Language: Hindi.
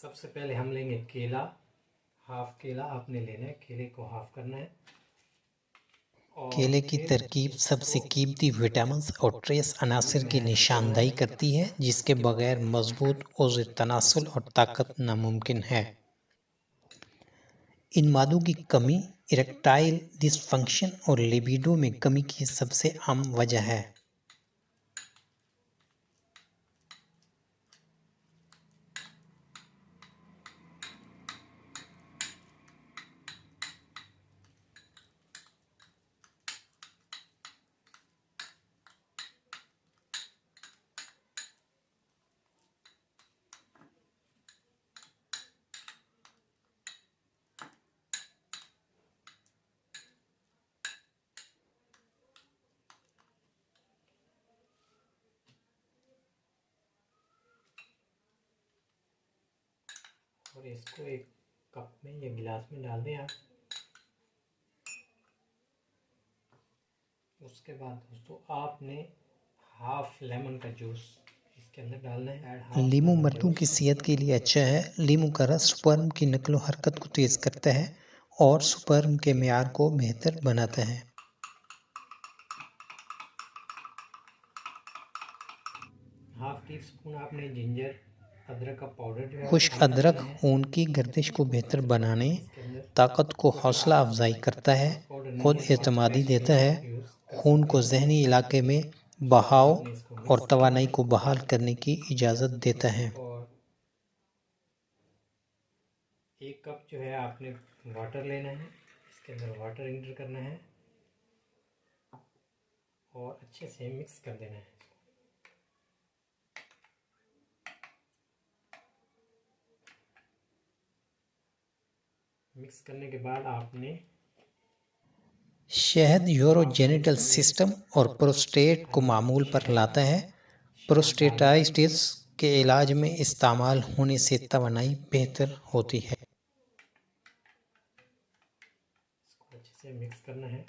सबसे पहले हम लेंगे केला। हाफ केला आपने लेना है, केले को हाफ करना है। केले की तरकीब सबसे कीमती विटामिन्स और ट्रेस अनासिर की निशानदेही करती है, जिसके बगैर मजबूत उज़्व तनासुल और ताकत नामुमकिन है। इन मादों की कमी इरेक्टाइल डिसफंक्शन और लिबिडो में कमी की सबसे आम वजह है। और इसको एक कप में या गिलास में डाल दें आप। उसके बाद दोस्तों आपने हाफ लेमन का जूस इसके अंदर डालना है। लीमू मर्दों की सेहत के लिए अच्छा है। लीमू का रस स्पर्म की नकलो हरकत को तेज करता है और स्पर्म के मियार को बेहतर बनाता है। हाफ टी स्पून आपने जिंजर अदरक का पाउडर जो है खुश्क अदरक खून की गर्दिश को बेहतर बनाने, ताकत को हौसला अफजाई करता है, खुद एतमादी देता है, खून को जहनी इलाके में बहाव और तवानाई को बहाल करने की इजाज़त देता है। और 1 कप जो है आपने वाटर लेना है, इसके अंदर वाटर इंटर करना है और अच्छे से मिक्स कर देना है। मिक्स करने के बाद आपने शहद यूरोजेनिटल सिस्टम और प्रोस्टेट को मामूल पर लाता है। प्रोस्टेटाइटिस के इलाज में इस्तेमाल होने से तवानाई बेहतर होती है। इसको अच्छे से मिक्स करना है।